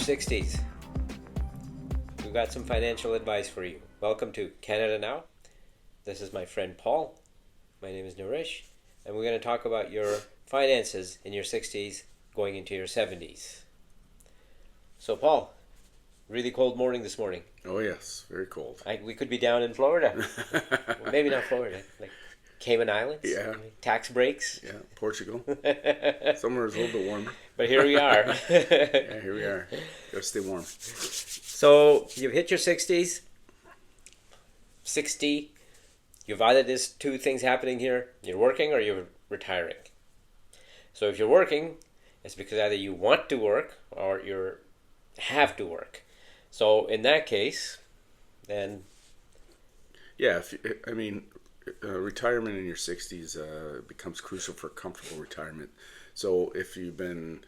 60s, we've got some financial advice for you. Welcome to Canada Now. This is my friend Paul. My name is Naresh, and we're going to talk about your finances in your 60s going into your 70s. So, Paul, really cold morning this morning. Oh, yes, very cold. We could be down in Florida. Well, maybe not Florida, like Cayman Islands. Yeah. Tax breaks. Yeah, Portugal. Somewhere is a little bit warmer. But here we are. Yeah, here we are. Gotta stay warm. So, you've hit your 60s. 60. You've either there's two things happening here. You're working or you're retiring. So if you're working, it's because either you want to work or you have to work. So in that case, then... Yeah, retirement in your 60s becomes crucial for comfortable retirement. So if you've been,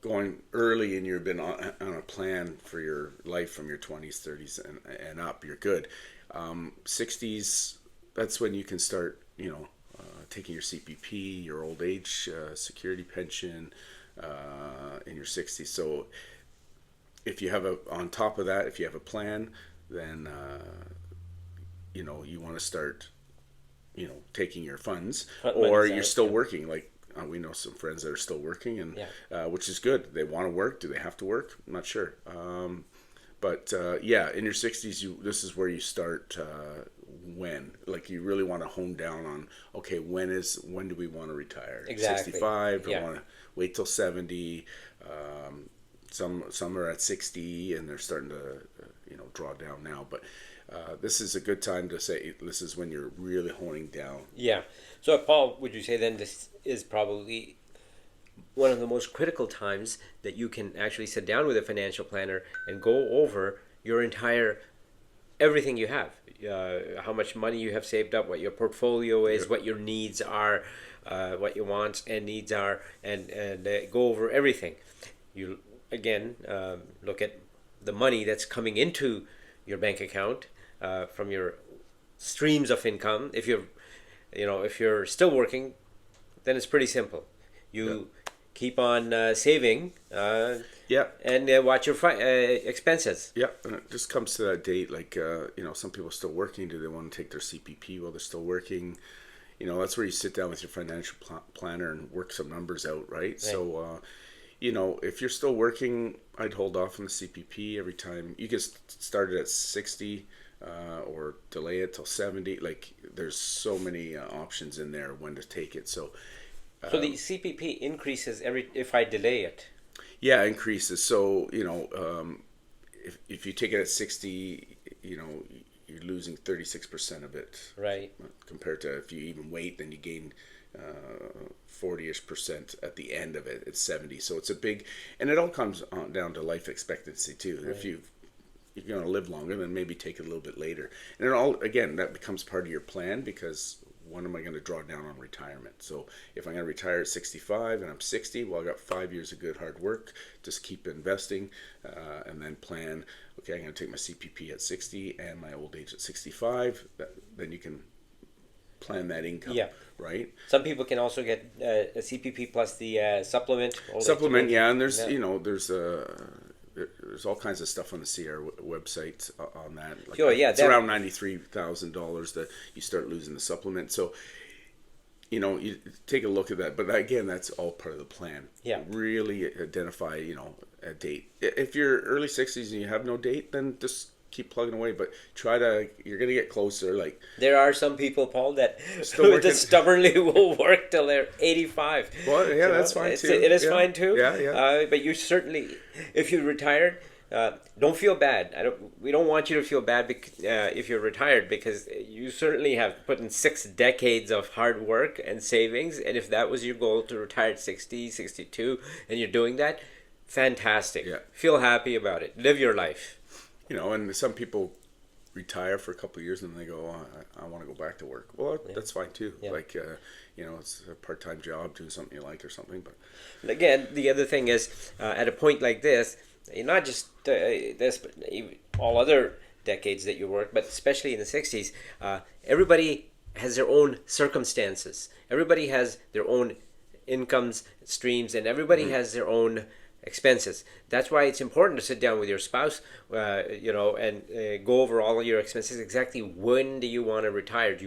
going early and you've been on a plan for your life from your 20s, 30s and up, you're good. 60s, that's when you can start, taking your CPP, your old age security pension in your 60s. So if you have on top of that, if you have a plan, then, you want to start, taking your funds, or you're still working. Like we know some friends that are still working, and which is good. They want to work. Do they have to work? I'm not sure. But in your 60s, this is where you start. When, like, you really want to hone down on, okay, when do we want to retire? Exactly. 65. Do we want to wait till 70? Some are at 60 and they're starting to draw down now. But this is a good time to say this is when you're really honing down. Yeah. So, Paul, would you say then this is probably one of the most critical times that you can actually sit down with a financial planner and go over your entire everything you have, how much money you have saved up, what your portfolio is, what your needs are, what your wants and needs are, and go over everything. You again look at the money that's coming into your bank account from your streams of income. If you're still working, then it's pretty simple. You keep on saving. And watch your expenses. Yeah, and it just comes to that date. Like, some people are still working. Do they want to take their CPP while they're still working? That's where you sit down with your financial planner and work some numbers out, right? So, if you're still working, I'd hold off on the CPP every time. You can start it at 60 or delay it till 70. Like, there's so many options in there when to take it. So the CPP increases if I delay it. Yeah, increases. So, if you take it at 60, you're losing 36% of it. Right. Compared to if you even wait, then you gain 40-ish% at the end of it. It's 70. So it's a big, and it all comes down to life expectancy too. Right. If you're going to live longer, then maybe take it a little bit later. And it all, again, that becomes part of your plan, because when am I going to draw down on retirement? So if I'm going to retire at 65 and I'm 60, well, I got 5 years of good hard work. Just keep investing and then plan, okay, I'm going to take my CPP at 60 and my old age at 65. Then you can plan that income, right? Some people can also get a CPP plus the supplement. Supplement, yeah, and there's, there's all kinds of stuff on the CR website on that. Like it's around $93,000 that you start losing the supplement. So, you take a look at that. But again, that's all part of the plan. Yeah. Really identify, a date. If you're early 60s and you have no date, then just keep plugging away. But you're going to get closer. Like, there are some people, Paul, that stubbornly will work till they're 85. Well, yeah, that's fine too. It is fine too. Yeah. But you certainly, if you're retired, don't feel bad. We don't want you to feel bad if you're retired, because you certainly have put in 6 decades of hard work and savings. And if that was your goal, to retire at 60, 62, and you're doing that, fantastic. Yeah. Feel happy about it. Live your life. And some people retire for a couple of years and they go, I want to go back to work. Well, that's fine too. Yeah. Like, it's a part-time job, doing something you like or something. But again, the other thing is, at a point like this, not just this, but all other decades that you work, but especially in the 60s, everybody has their own circumstances. Everybody has their own incomes, streams, and everybody has their own expenses. That's why it's important to sit down with your spouse, and go over all of your expenses. Exactly when do you want to retire?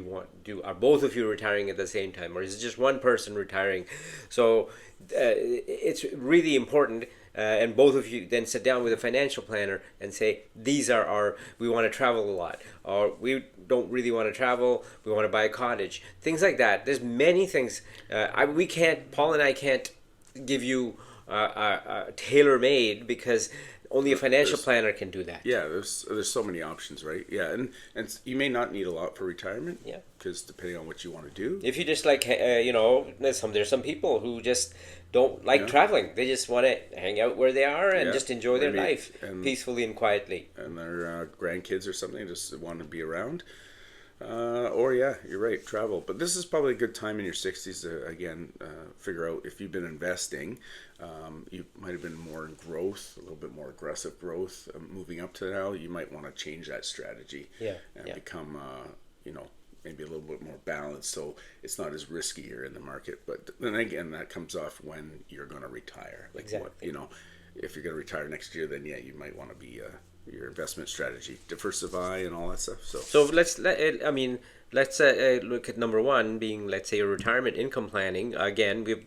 Are both of you retiring at the same time, or is it just one person retiring? So it's really important. And both of you then sit down with a financial planner and say, we want to travel a lot, or we don't really want to travel, we want to buy a cottage, things like that. There's many things. Paul and I can't give you tailor-made, because only a financial planner can do that. Yeah, there's so many options, right? Yeah, and you may not need a lot for retirement. Yeah. Because depending on what you want to do. If you just like, there's some people who just don't like traveling. They just want to hang out where they are and just enjoy their life peacefully and quietly. And their grandkids or something just want to be around. Or yeah, you're right, travel. But this is probably a good time in your 60s to, again, figure out if you've been investing. You might have been more in growth, a little bit more aggressive growth. Moving up to now, you might want to change that strategy and become, maybe a little bit more balanced, so it's not as riskier in the market. But then again, that comes off when you're going to retire. Like exactly. If you're going to retire next year, then you might want to be your investment strategy, diversify and all that stuff. So let's look at number one being, let's say, your retirement income planning. Again, we've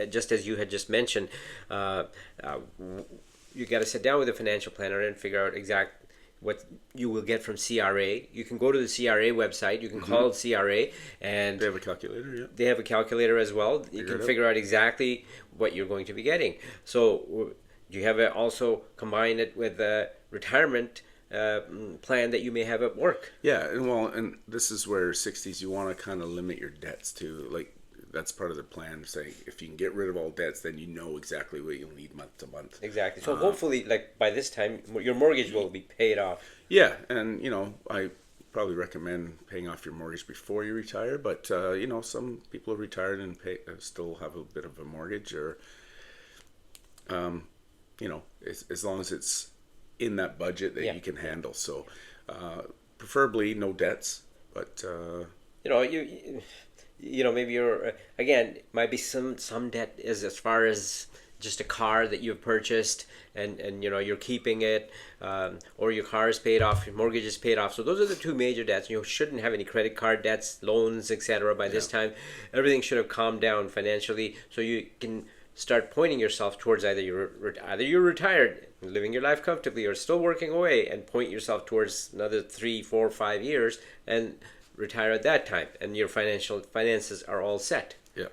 just as you had just mentioned, you got to sit down with a financial planner and figure out what you will get from CRA. You can go to the CRA website. You can call CRA, and they have a calculator. Yeah, they have a calculator as well. You can figure out exactly what you're going to be getting. So you have also combine it with a retirement plan that you may have at work. Yeah, and this is where 60s you want to kind of limit your debts to, like, that's part of the plan. Say if you can get rid of all debts, then you know exactly what you'll need month to month. Exactly. So hopefully, like by this time, your mortgage will be paid off. Yeah, and I probably recommend paying off your mortgage before you retire. But some people are retired and still have a bit of a mortgage, or as long as it's in that budget that you can handle. So preferably no debts, but maybe you're again might be some debt as far as just a car that you've purchased and you're keeping it, or your car is paid off, your mortgage is paid off. So those are the two major debts. You shouldn't have any credit card debts, loans, etc. By this time, everything should have calmed down financially, so you can start pointing yourself towards either you're retired, living your life comfortably, or still working away, and point yourself towards another 3, 4, 5 years and retire at that time, and your finances are all set. Yeah.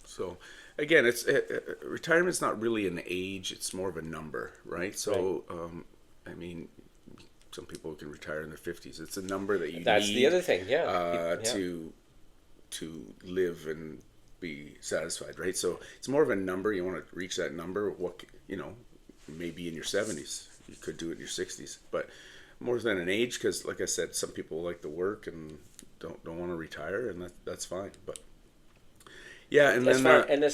So again, it's retirement's not really an age; it's more of a number, right? So, some people can retire in their 50s. It's a number that you That's need. the other thing, to live and be satisfied, right? So it's more of a number. You want to reach that number. Maybe in your 70s, you could do it in your 60s, but more than an age, because like I said, some people like to work and don't want to retire, and that's fine. But yeah, and as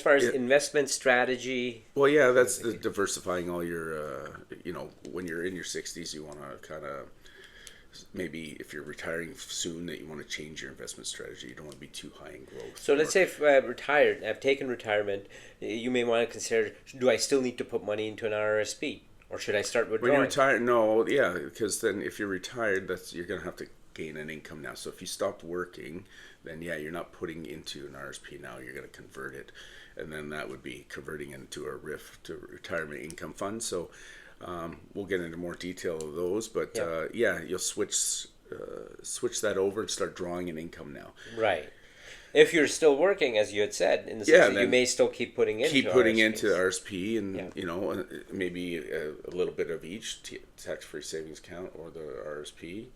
far as investment strategy, well, yeah, that's the diversifying all your when you're in your 60s, you want to kind of, maybe if you're retiring soon, that you want to change your investment strategy. You don't want to be too high in growth. So let's say if I've taken retirement, you may want to consider, do I still need to put money into an RRSP, or should I start withdrawing? When you're retired, no, yeah, because then if you're retired, you're going to have to gain an income now. So if you stopped working, then you're not putting into an RSP now. You're going to convert it, and then that would be converting into a RIF, to retirement income fund. So we'll get into more detail of those, but you'll switch that over and start drawing an income now. Right. If you're still working, as you had said, in the sense that you may still keep putting into RSP, and maybe a little bit of each tax-free savings account or the RSP.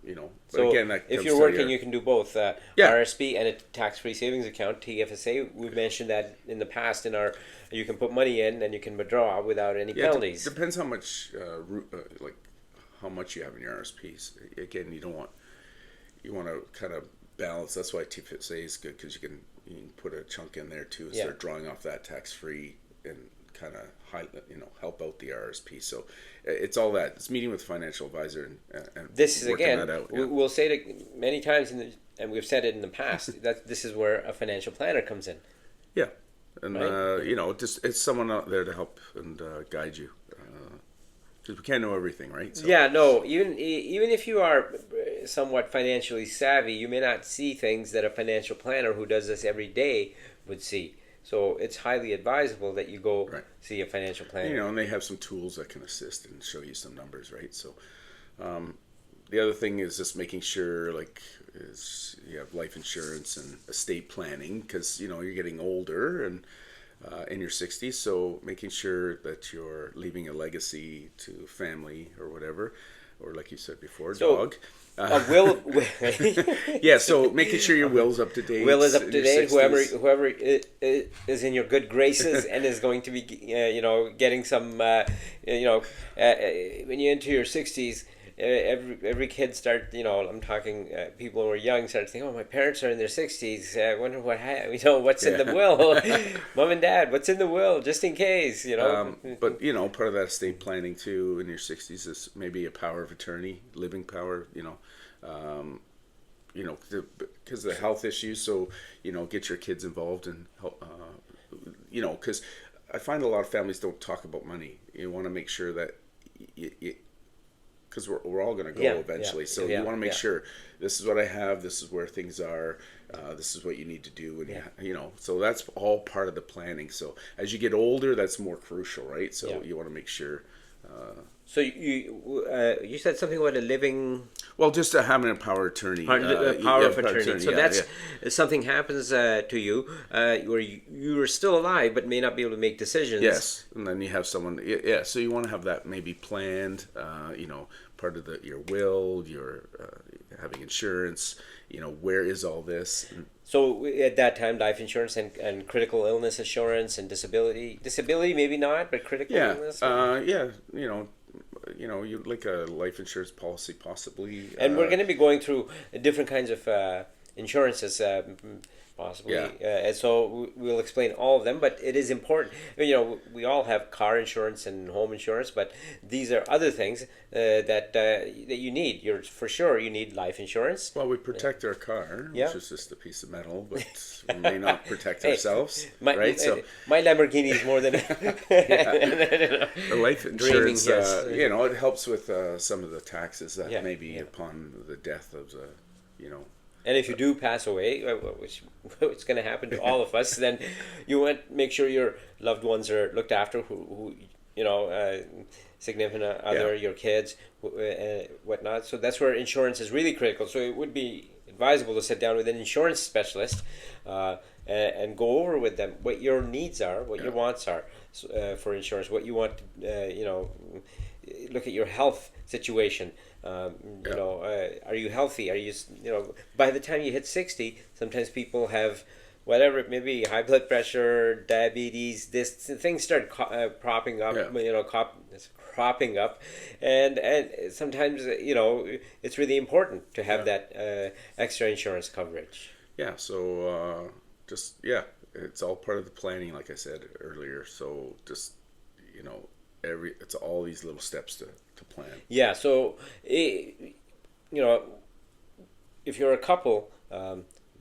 But so again, if you're working, you can do both RSP and a tax-free savings account, TFSA. We've mentioned that in the past. You can put money in and you can withdraw without any penalties. Depends how much how much you have in your RSPs. Again, you want to kind of balance. That's why TFSA is good, because you can put a chunk in there too and start drawing off that tax-free and kind of help out the RSP. So it's all that. It's meeting with a financial advisor and this is working again. That out. We'll say it many times and we've said it in the past that this is where a financial planner comes in. Yeah. and Right. just it's someone out there to help and guide you, because we can't know everything, right? So Yeah, no, even if you are somewhat financially savvy, you may not see things that a financial planner who does this every day would see. So it's highly advisable that you go right, see a financial planner. and they have some tools that can assist and show you some numbers, right? So the other thing is just making sure, like, is you have life insurance and estate planning, because you're getting older and in your 60s, so making sure that you're leaving a legacy to family or whatever, or like you said before, So dog. a will, Yeah, so making sure your will's up to date will is up in to your date. 60s. Whoever is in your good graces and is going to be getting some when you enter your 60s. Every kid start, I'm talking people who are young start thinking, oh, my parents are in their 60s. I wonder what's in the Yeah. will. Mom and dad, what's in the will, just in case, But part of that estate planning too in your 60s is maybe a power of attorney, living power. Because of the health issues. So get your kids involved and help. Because I find a lot of families don't talk about money. You want to make sure that because we're all going to go Yeah, eventually. So yeah, you want to make yeah. sure this is what I have, this is where things are, this is what you need to do, and Yeah. so that's all part of the planning. So as you get older, that's more crucial, right? So Yeah. you want to make sure. So you said something about a living Well, just having a power of attorney, power of attorney. So yeah, that's yeah. if something happens to you where you are still alive but may not be able to make decisions. Yes, and then you have someone. Yeah, so you want to have that maybe planned. Part of your will, your having insurance. Where is all this? So at that time, life insurance and critical illness insurance and disability maybe not, but critical Yeah, illness. yeah. You like a life insurance policy possibly. And we're going to be going through different kinds of insurances, possibly. Yeah. And so we'll explain all of them, but it is important. We all have car insurance and home insurance, but these are other things that you need. For sure you need life insurance. Well, we protect our car, Yeah. which is just a piece of metal, but we may not protect Hey, ourselves, my, right? So my Lamborghini is more than the life dreaming. insurance, Yes. it helps with some of the taxes that Yeah, may be yeah. upon the death of the, And if you do pass away, which it's going to happen to all of us, then you want to make sure your loved ones are looked after. Who significant other, Yeah. your kids, whatnot. So that's where insurance is really critical. So it would be advisable to sit down with an insurance specialist and go over with them what your needs are, what your wants are for insurance, what you want. Look at your health situation. Are you healthy? Are you, by the time you hit 60, sometimes people have whatever it may be, high blood pressure, diabetes, this things start propping up, Yeah. cropping up, and sometimes it's really important to have that extra insurance coverage. Yeah, so it's all part of the planning, like I said earlier. So just it's all these little steps to plan. Yeah, so if you're a couple,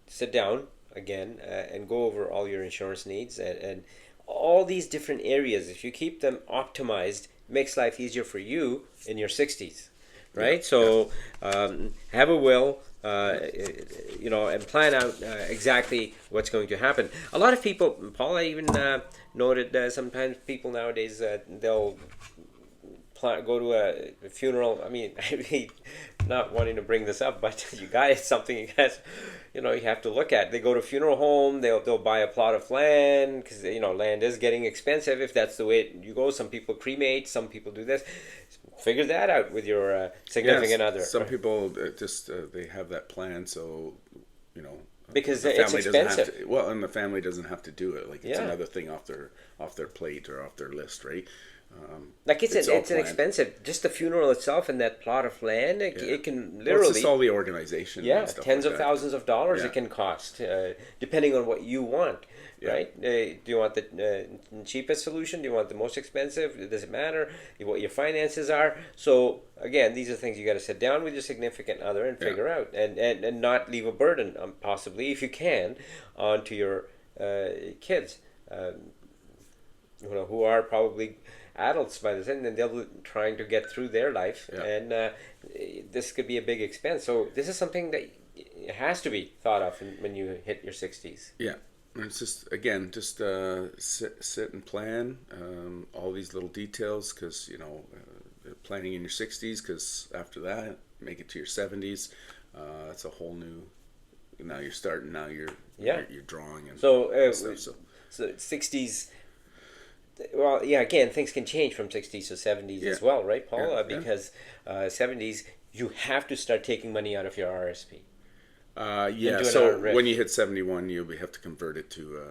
sit down again and go over all your insurance needs and all these different areas. If you keep them optimized, it makes life easier for you in your 60s, right? Yeah, So have a will, and plan out exactly what's going to happen. A lot of people, Paul, I even noted sometimes people nowadays they'll go to a funeral. I mean, I really not wanting to bring this up, but it's something you guys, you have to look at. They go to a funeral home. They'll buy a plot of land because land is getting expensive. If that's the way you go, some people cremate, some people do this. Figure that out with your significant other. Some people just they have that plan, so because the it's family doesn't have expensive. to. Well, and the family doesn't have to do it. Like it's Yeah. another thing off their plate or off their list, right? Like it's all an planned. expensive. Just the funeral itself and that plot of land, it can Well, literally it's just all the organization. yeah, and stuff tens like of that. thousands of dollars Yeah. it can cost, depending on what you want, Yeah. right? Do you want the cheapest solution? Do you want the most expensive? Does it matter what your finances are? So again, these are things you got to sit down with your significant other and figure out, and not leave a burden, possibly if you can, onto your kids. who are probably adults by the time, and they'll be trying to get through their life, Yeah. and this could be a big expense. So this is something that has to be thought of when you hit your 60s. Yeah. And it's just, again, just sit and plan all these little details, because, planning in your 60s, because after that, make it to your 70s. That's a whole new, now you're starting, now you're drawing and stuff. So 60s, well, yeah, again, things can change from 60s to 70s as well, right, Paul? Yeah, because 70s, you have to start taking money out of your RSP. So when you hit 71, you'll have to convert it to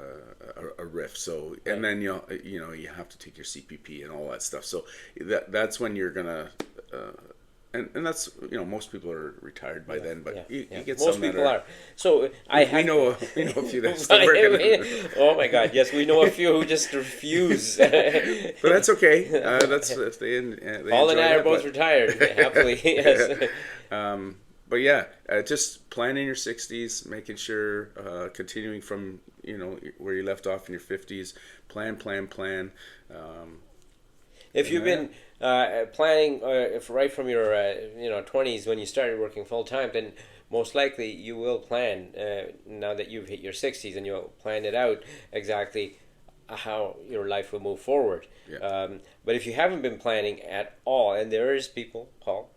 a RIF. So, and then you have to take your CPP and all that stuff. So that's when you're gonna, and that's, most people are retired by then, but you get most some people that are. So we know a few that still working. Oh my God! Yes, we know a few who just refuse. But that's okay. That's if they Paul and I are both but retired happily. Yes. But yeah, just plan in your 60s, making sure, continuing from, where you left off in your 50s, plan. If you've been planning right from your 20s when you started working full time, then most likely you will plan now that you've hit your 60s, and you'll plan it out exactly how your life will move forward. Yeah. But if you haven't been planning at all, and there is people, Paul,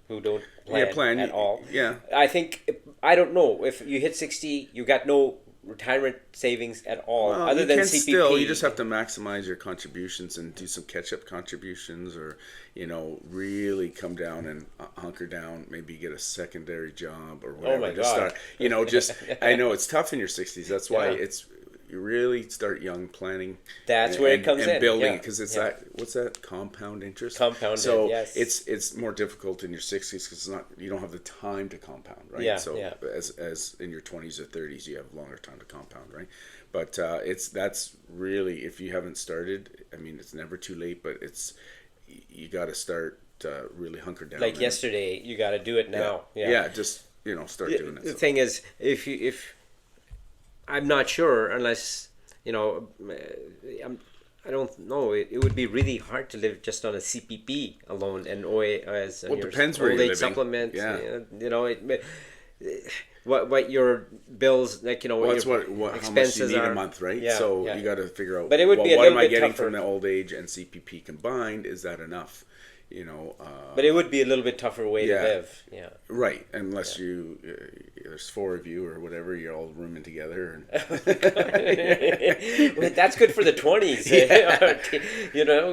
who don't plan at all. Yeah. I don't know, if you hit 60, you got no retirement savings at all, Well, other than CPP. Still, you just have to maximize your contributions and do some catch-up contributions, or, really come down and hunker down, maybe get a secondary job or whatever. Oh my to God. Start, I know it's tough in your 60s. That's why you really start young, planning. That's where it comes in. And building, because it's what's that? Compound interest? Compounded, so yes. it's more difficult in your 60s, because you don't have the time to compound, right? As in your 20s or 30s, you have longer time to compound, right? But that's really, if you haven't started, I mean, it's never too late, but you got to start really hunker down. Like yesterday, you got to do it now. Just start doing it. The thing is, if I'm not sure, unless I don't know. It would be really hard to live just on a CPP alone, and OA as it depends where you're living. Supplement. Yeah. What your bills, like, what your how expenses much you need are a month, right? Yeah, so yeah. you got to figure out. But it would be a what little am I bit getting tougher. from the old age and CPP combined? Is that enough? But it would be a little bit tougher way to live. Yeah. Right, unless you there's 4 of you or whatever, you're all rooming together. And Well, that's good for the 20s.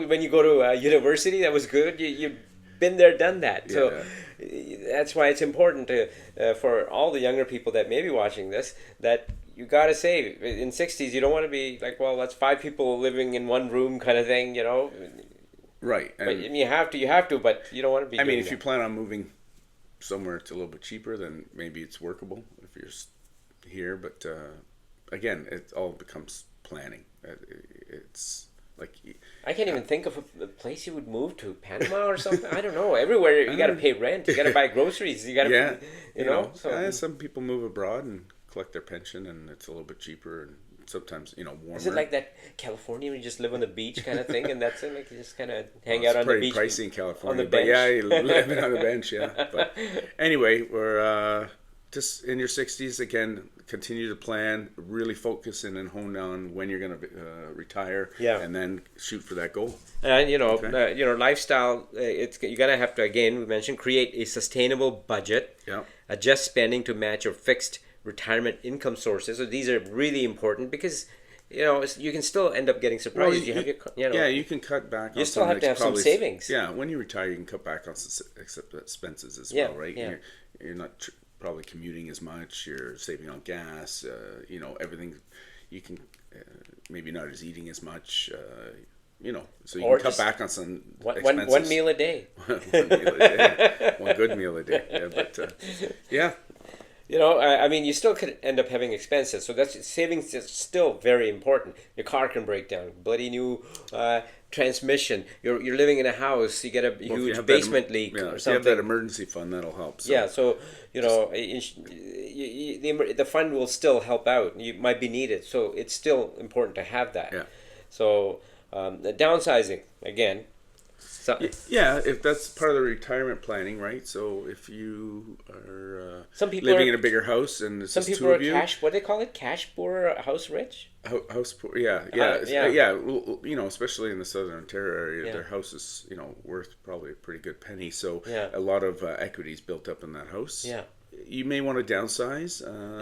When you go to university, that was good. You've been there, done that. So that's why it's important to for all the younger people that may be watching this, that you got to save. In 60s, you don't want to be like, well, that's 5 people living in one room kind of thing, Right. But you have to, but you don't want to be. I mean, if you plan on moving somewhere it's a little bit cheaper, then maybe it's workable if you're here. But again, it all becomes planning. It's like, I can't even think of a place you would move to, Panama or something. I don't know. Everywhere you got to pay rent, you got to buy groceries, you got to, So some people move abroad and collect their pension, and it's a little bit cheaper and sometimes warmer. Is it like that California where you just live on the beach kind of thing, and that's it? Like you just kind of hang out on the beach. It's pretty pricey in California, on the bench. But yeah, you living on the bench, yeah. But anyway, we're just in your 60s again. Continue to plan, really focus in and hone down when you're going to retire, and then shoot for that goal. And lifestyle. You're gonna have to, again, we mentioned, create a sustainable budget. Yeah. Adjust spending to match your fixed retirement income sources. So these are really important because you can still end up getting surprises. Well, you can cut back. You still have to have some savings. Yeah, when you retire, you can cut back on expenses as well, right? Yeah. You're not probably commuting as much. You're saving on gas. Everything. You can maybe not as eating as much. So you can cut back on some expenses. One meal a day. One meal a day. One good meal a day. Yeah, but yeah. You still could end up having expenses. So savings is still very important. Your car can break down. Bloody new transmission. You're living in a house. You get a Well, if you huge have basement leak yeah, or if you have something. that emergency fund, that'll help. So Yeah, so the fund will still help out. You might be needed, so it's still important to have that. yeah. So the downsizing again. So, Yeah, if that's part of the retirement planning, right? So if you are some people living are, in a bigger house and it's some just people two are of you, cash. What do they call it? Cash poor, house rich. house poor, yeah, Yeah. yeah. Well, you know, especially in the Southern Ontario area, Yeah. their house is, you know, worth probably a pretty good penny. So Yeah. a lot of equity's built up in that house. Yeah. You may want to downsize.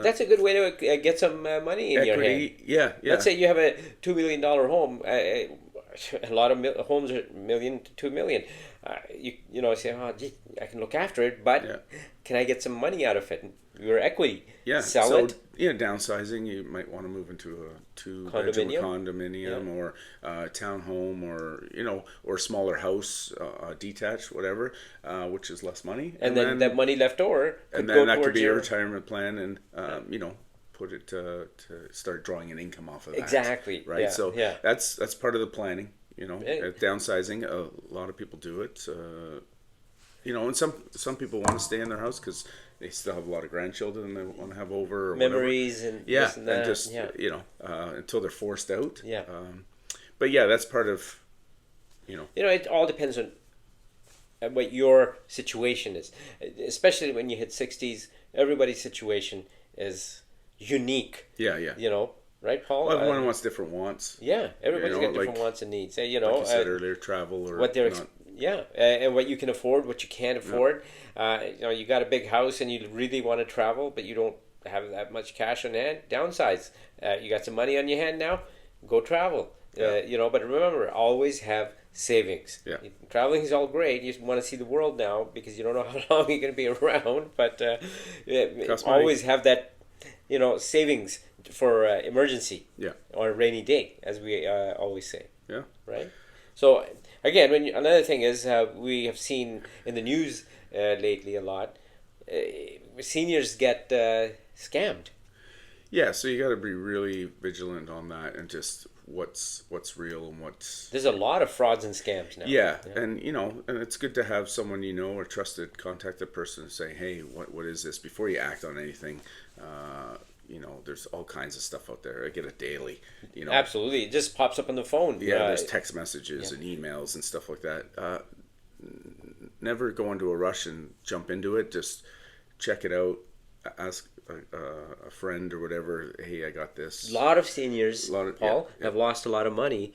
That's a good way to get some money in your hand. Equity, yeah. Let's say you have a $2 million home. A lot of homes are $1 to $2 million. You know say, oh, gee, I can look after it, but Yeah. can I get some money out of it? Your equity. Yeah, Sell so, it. Yeah, downsizing. You might want to move into a two-bedroom condominium or townhome, or you know, or smaller house, detached, whatever, which is less money. And then that money left over could and go then that could towards be a your retirement plan, and you know, put it to start drawing an income off of that. Exactly. Right. Yeah. So yeah. that's part of the planning. You know, Yeah. downsizing. A lot of people do it. You know, and some people want to stay in their house because they still have a lot of grandchildren they want to have over, or Memories whatever. and Yeah, this and that. and just yeah. you know, until they're forced out. Yeah. But yeah, that's part of, you know. You know, it all depends on what your situation is. Especially when you hit 60s, everybody's situation is unique. Yeah, yeah. You know, right, Paul? Well, everyone wants different wants. Yeah, everybody's You know, got different like- wants and needs. You know, Like you said earlier, travel or what they're not. and what you can afford, what you can't afford. You know, you got a big house and you really want to travel, but you don't have that much cash on hand. Downsize. You got some money on your hand now. Go travel. Yeah. You know, but remember, always have savings. Yeah. Traveling is all great. You just want to see the world now because you don't know how long you're going to be around. But Costs money. always have that, you know, savings for emergency. Yeah. Or a rainy day, as we always say. Yeah. Right. So again, another thing is we have seen in the news lately a lot. Seniors get scammed. Yeah, so you got to be really vigilant on that, and just what's real and what's. There's a lot of frauds and scams now. Yeah, and you know, and it's good to have someone you know or trusted contact the person and say, hey, what is this, before you act on anything. You know, there's all kinds of stuff out there. I get it daily. You know, Absolutely, it just pops up on the phone. yeah, there's text messages and emails and stuff like that. Never go into a rush and jump into it. Just check it out. Ask a friend or whatever. Hey, I got this. A lot of seniors, Paul, yeah. have lost a lot of money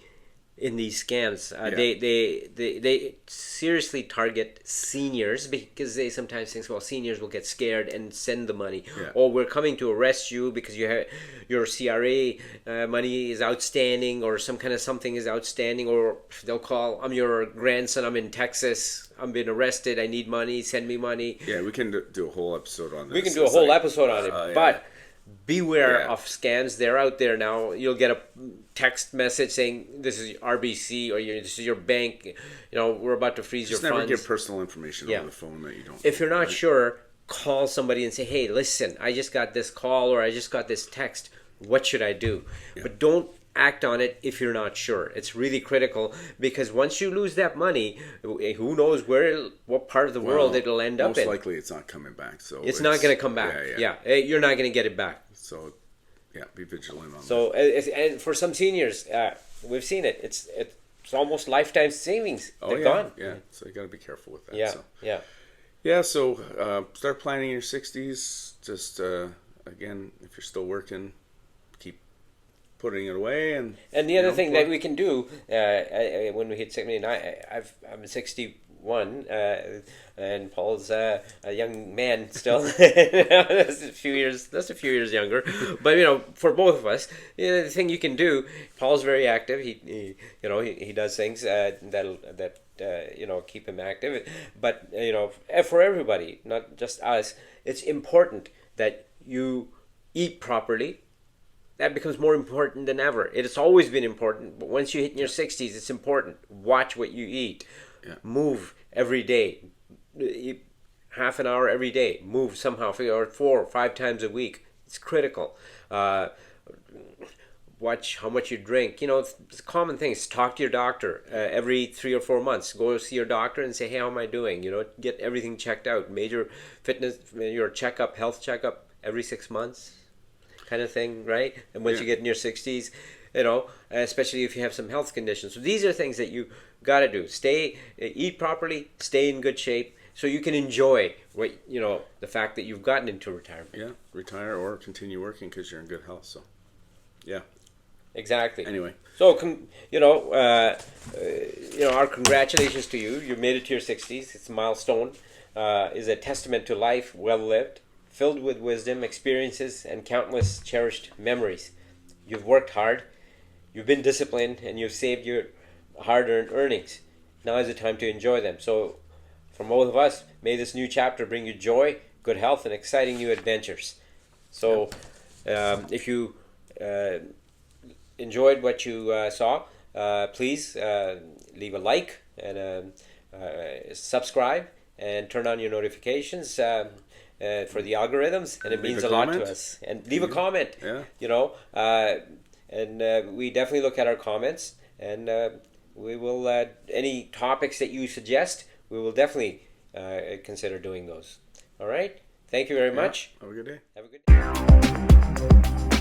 in these scams. Yeah. They seriously target seniors because they sometimes think, well, seniors will get scared and send the money, Yeah. or we're coming to arrest you because you have your CRA money is outstanding, or some kind of something is outstanding, or they'll call, I'm your grandson, I'm in Texas, I'm being arrested, I need money, send me money. Yeah, we can do a whole episode on this. We can do a It's whole like- episode on it, yeah. but beware Yeah. of scams. They're out there now. You'll get a text message saying this is RBC or this is your bank. You know, we're about to freeze Just your never funds. give personal information Yeah. over the phone that you don't. If you're not right? sure, call somebody and say, hey, listen, I just got this call or I just got this text. What should I do? Yeah. But don't act on it if you're not sure. It's really critical because once you lose that money, who knows what part of the world it'll end up most in. likely it's not coming back. So It's not going to come back. Yeah. You're not going to get it back. So, yeah, be vigilant on that. So, and for some seniors, we've seen it. It's almost lifetime savings. Oh, They're yeah, gone. yeah. So you got to be careful with that. Yeah, So. yeah. Yeah, so start planning in your 60s. Just, again, if you're still working, keep putting it away. And the other thing that we can do when we hit 70, I'm 61, and Paul's a young man still. That's a few years younger. But you know, for both of us, the thing you can do. Paul's very active. He does things that keep him active. But you know, for everybody, not just us, it's important that you eat properly. That becomes more important than ever. It has always been important, but once you hit in your 60s, it's important. Watch what you eat. Yeah. Move every day. Eat half an hour every day. Move somehow, or 4 or 5 times a week. It's critical. watch how much you drink. It's common things. Talk to your doctor every 3 or 4 months. Go see your doctor and say, hey, how am I doing? Get everything checked out. Major fitness, your checkup, health checkup every 6 months, kind of thing, right? And once you get in your 60s, especially if you have some health conditions. So these are things that you got to do. Eat properly, stay in good shape, so you can enjoy the fact that you've gotten into retirement. Yeah, retire or continue working because you're in good health. So, yeah. Exactly. Anyway, so our congratulations to you. You made it to your 60s. It's a milestone. Is a testament to life well lived, filled with wisdom, experiences, and countless cherished memories. You've worked hard. You've been disciplined, and you've saved your hard-earned earnings. Now is the time to enjoy them. So, from both of us, may this new chapter bring you joy, good health, and exciting new adventures. So, if you enjoyed what you saw, please leave a like and subscribe and turn on your notifications for the algorithms, and it means a lot to us. And leave a comment. And we definitely look at our comments, and we will any topics that you suggest, we will definitely consider doing those. All right. Thank you very much. Have a good day. Have a good day.